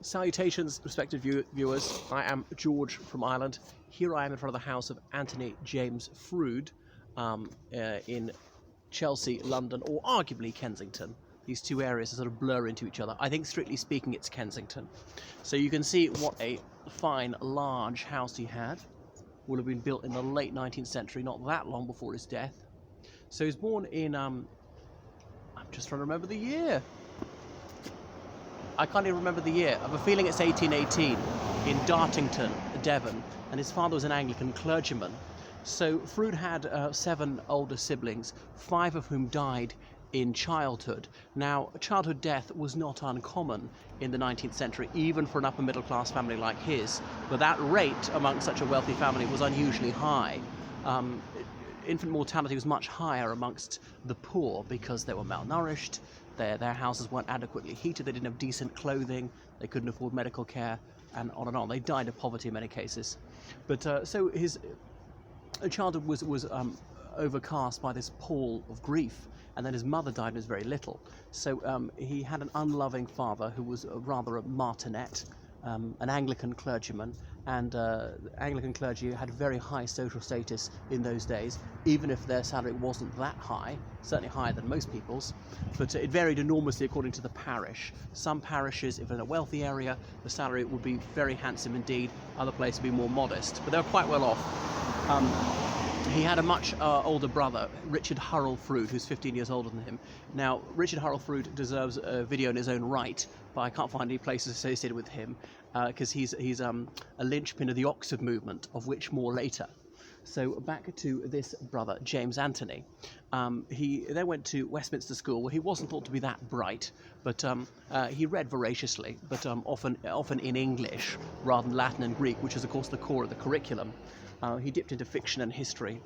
Salutations, respected viewers. I am George from Ireland. Here I am in front of the house of Anthony James Froude in Chelsea, London, or arguably Kensington. These two areas sort of blur into each other. I think, strictly speaking, it's Kensington. So you can see what a fine, large house he had. Would have been built in the late 19th century, not that long before his death. So he was born in, I'm just trying to remember the year. I can't even remember the year. I have a feeling it's 1818 in Dartington, Devon, and his father was an Anglican clergyman. So Froude had 7 older siblings, 5 of whom died in childhood. Now, childhood death was not uncommon in the 19th century, even for an upper middle class family like his, but that rate among such a wealthy family was unusually high. Infant mortality was much higher amongst the poor because they were malnourished, their houses weren't adequately heated, they didn't have decent clothing, they couldn't afford medical care, and on and on. They died of poverty in many cases. But so his childhood was overcast by this pall of grief, and then his mother died when he was very little. So he had an unloving father who was rather a martinet, an Anglican clergyman, and Anglican clergy had very high social status in those days, even if their salary wasn't that high, certainly higher than most people's, but it varied enormously according to the parish. Some parishes, if in a wealthy area, the salary would be very handsome indeed, other places would be more modest, but they were quite well off. He had a much older brother, Richard Hurrell Froude, who's 15 years older than him. Now, Richard Hurrell Froude deserves a video in his own right, but I can't find any places associated with him because he's a linchpin of the Oxford movement, of which more later. So back to this brother, James Anthony. He then went to Westminster School, where he wasn't thought to be that bright, but he read voraciously, but often in English rather than Latin and Greek, which is of course the core of the curriculum. He dipped into fiction and history,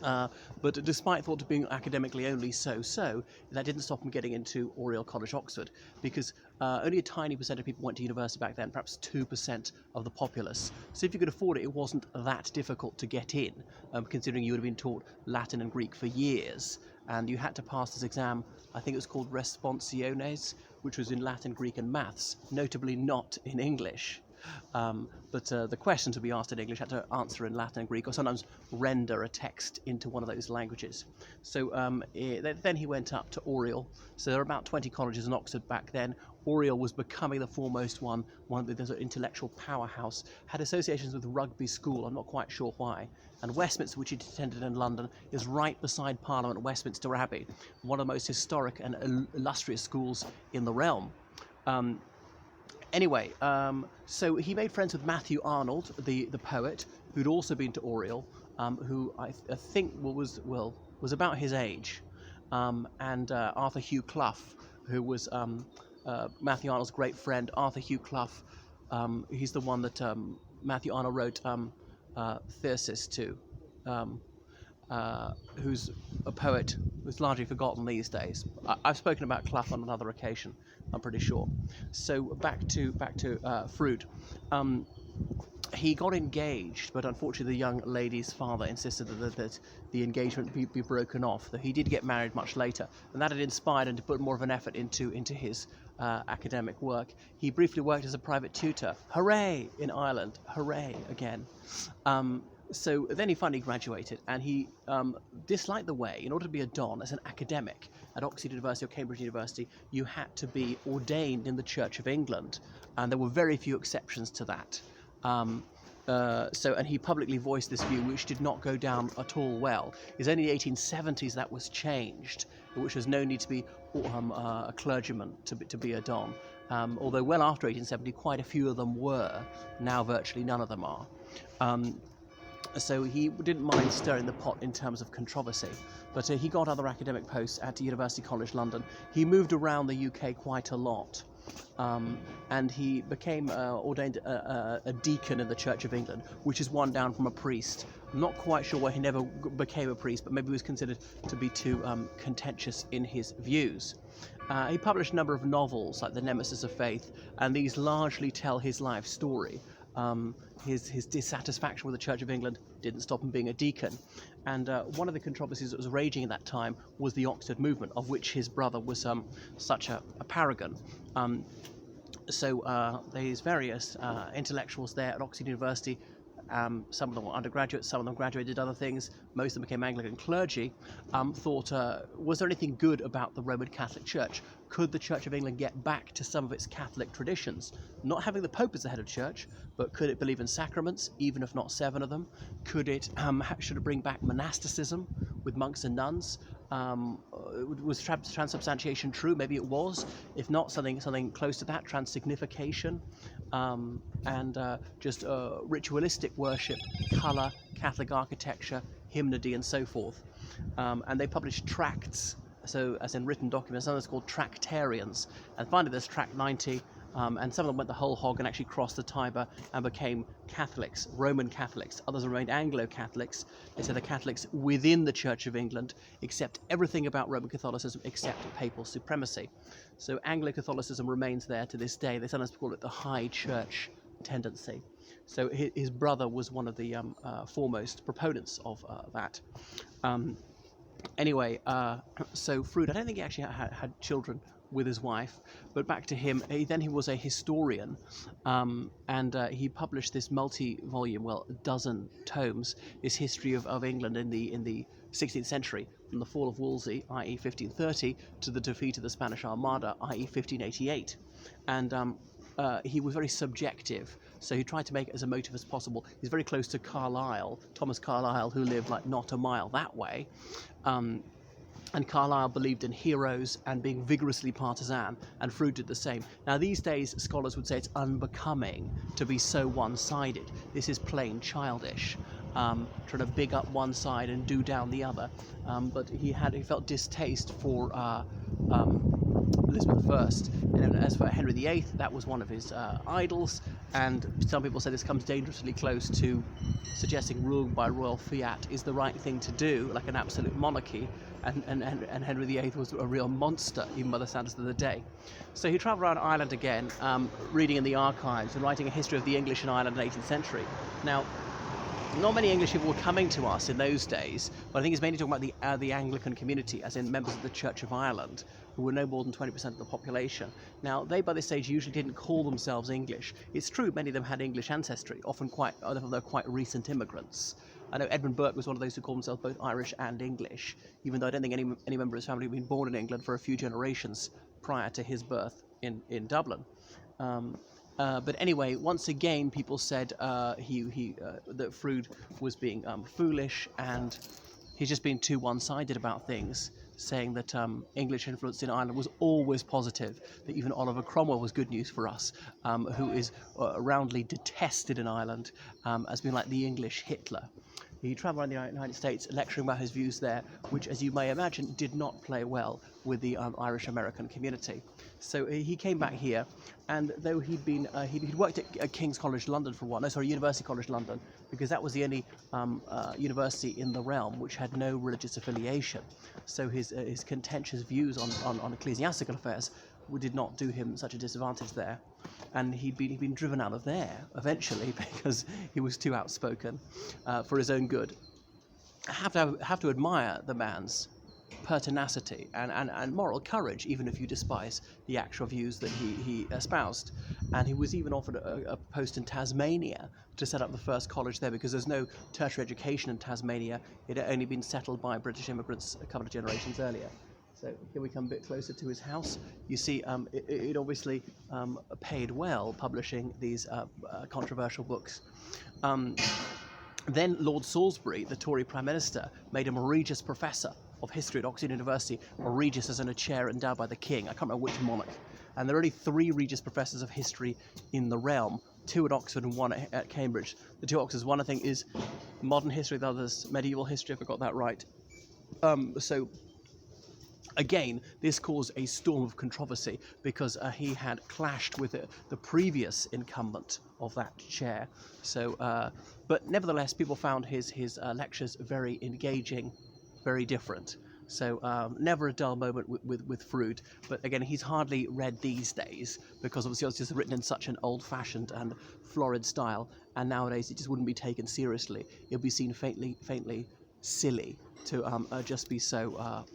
but despite thought of being academically only so-so, that didn't stop him getting into Oriel College, Oxford, because only a tiny percent of people went to university back then, perhaps 2% of the populace. So if you could afford it, it wasn't that difficult to get in, considering you would have been taught Latin and Greek for years, and you had to pass this exam. I think it was called Responsiones, which was in Latin, Greek and maths, notably not in English. But the questions would be asked in English, had to answer in Latin and Greek, or sometimes render a text into one of those languages. So then he went up to Oriel. So there were about 20 colleges in Oxford back then. Oriel was becoming the foremost one of the sort of intellectual powerhouse, had associations with Rugby School, I'm not quite sure why. And Westminster, which he attended in London, is right beside Parliament, Westminster Abbey, one of the most historic and illustrious schools in the realm. Anyway, so he made friends with Matthew Arnold, the poet, who'd also been to Oriel, who I think was about his age, and Arthur Hugh Clough, who was Matthew Arnold's great friend. Arthur Hugh Clough, he's the one that Matthew Arnold wrote Thyrsis to, who's a poet who's largely forgotten these days. I've spoken about Clough on another occasion, I'm pretty sure. So back to Froude. He got engaged, but unfortunately the young lady's father insisted that the engagement be broken off. He did get married much later, and that had inspired him to put more of an effort into his academic work. He briefly worked as a private tutor. Hooray! In Ireland. Hooray! Again. So then he finally graduated, and he disliked the way, in order to be a don as an academic at Oxford University or Cambridge University, you had to be ordained in the Church of England, and there were very few exceptions to that. And he publicly voiced this view, which did not go down at all well. It was only in the 1870s that was changed, which was no need to be a clergyman to be a don. Although well after 1870, quite a few of them were. Now virtually none of them are. So he didn't mind stirring the pot in terms of controversy, but he got other academic posts at University College London. He moved around the UK quite a lot, and he became ordained a deacon in the Church of England, which is one down from a priest. I'm not quite sure why he never became a priest, but maybe he was considered to be too contentious in his views. He published a number of novels, like The Nemesis of Faith, and these largely tell his life story. His dissatisfaction with the Church of England didn't stop him being a deacon. And one of the controversies that was raging at that time was the Oxford movement, of which his brother was such a paragon. So there's various intellectuals there at Oxford University. Some of them were undergraduates, some of them graduated other things, most of them became Anglican clergy, thought, was there anything good about the Roman Catholic Church? Could the Church of England get back to some of its Catholic traditions? Not having the Pope as the head of church, but could it believe in sacraments, even if not 7 of them? Could it, should it bring back monasticism with monks and nuns? Was transubstantiation true? Maybe it was. If not, something close to that, transsignification, and just ritualistic worship, colour, Catholic architecture, hymnody, and so forth. And they published tracts, so as in written documents. Some of them called tractarians. And finally, there's Tract 90. And some of them went the whole hog and actually crossed the Tiber and became Catholics, Roman Catholics. Others remained Anglo-Catholics. They said the Catholics within the Church of England accept everything about Roman Catholicism except papal supremacy. So Anglo-Catholicism remains there to this day. They sometimes call it the High Church tendency. So his brother was one of the foremost proponents of that. Anyway, so Froude, I don't think he actually had children with his wife, but back to him. He was a historian, and he published this multi-volume, well, a dozen tomes, this history of England in the 16th century, from the fall of Wolsey, i.e. 1530, to the defeat of the Spanish Armada, i.e. 1588. And he was very subjective, so he tried to make it as emotive as possible. He's very close to Carlyle, Thomas Carlyle, who lived like not a mile that way. And Carlyle believed in heroes and being vigorously partisan, and Froude did the same. Now, these days, scholars would say it's unbecoming to be so one-sided. This is plain childish, trying to big up one side and do down the other. But he felt distaste for Elizabeth I. And as for Henry VIII, that was one of his idols, and some people say this comes dangerously close to suggesting ruling by royal fiat is the right thing to do, like an absolute monarchy, and Henry VIII was a real monster, even by the standards of the day. So he travelled around Ireland again, reading in the archives and writing a history of the English in Ireland in the 18th century. Now, not many English people were coming to us in those days, but I think he's mainly talking about the Anglican community, as in members of the Church of Ireland, who were no more than 20% of the population. Now, they by this stage usually didn't call themselves English. It's true, many of them had English ancestry, often they're quite recent immigrants. I know Edmund Burke was one of those who called themselves both Irish and English, even though I don't think any member of his family had been born in England for a few generations prior to his birth in Dublin. But anyway, once again, people said that Froude was being foolish, and he's just being too one-sided about things, saying that English influence in Ireland was always positive, that even Oliver Cromwell was good news for us, who is roundly detested in Ireland as being like the English Hitler. He travelled around the United States lecturing about his views there, which, as you may imagine, did not play well with the Irish-American community. So he came back here, and though he'd worked at King's College London for a while, University College London, because that was the only university in the realm which had no religious affiliation. So his contentious views on ecclesiastical affairs did not do him such a disadvantage there. And he'd been driven out of there eventually because he was too outspoken for his own good. I have to admire the man's pertinacity and moral courage, even if you despise the actual views that he espoused. And he was even offered a post in Tasmania to set up the first college there, because there's no tertiary education in Tasmania. It had only been settled by British immigrants a couple of generations earlier. So here we come a bit closer to his house. You see, it obviously paid well publishing these controversial books. Then Lord Salisbury, the Tory Prime Minister, made him a Regius Professor of History at Oxford University, or Regius as in a chair endowed by the King. I can't remember which monarch. And there are only 3 Regius Professors of History in the realm, 2 at Oxford and 1 at Cambridge. The 2 Oxfords, one I think is modern history, the other's medieval history, if I got that right. So again, this caused a storm of controversy because he had clashed with the previous incumbent of that chair. So, but nevertheless, people found his lectures very engaging, very different. So never a dull moment with Froude. But again, he's hardly read these days because obviously it's just written in such an old-fashioned and florid style, and nowadays it just wouldn't be taken seriously. It would be seen faintly silly to just be so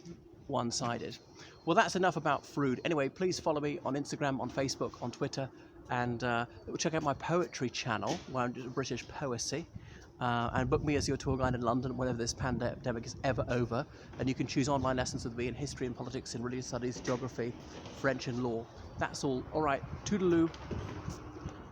one-sided. Well, that's enough about Froude. Anyway, please follow me on Instagram, on Facebook, on Twitter, and check out my poetry channel where I do British poesy. And book me as your tour guide in London whenever this pandemic is ever over. And you can choose online lessons with me in history and politics, in religious studies, geography, French and law. That's all. All right, toodaloo.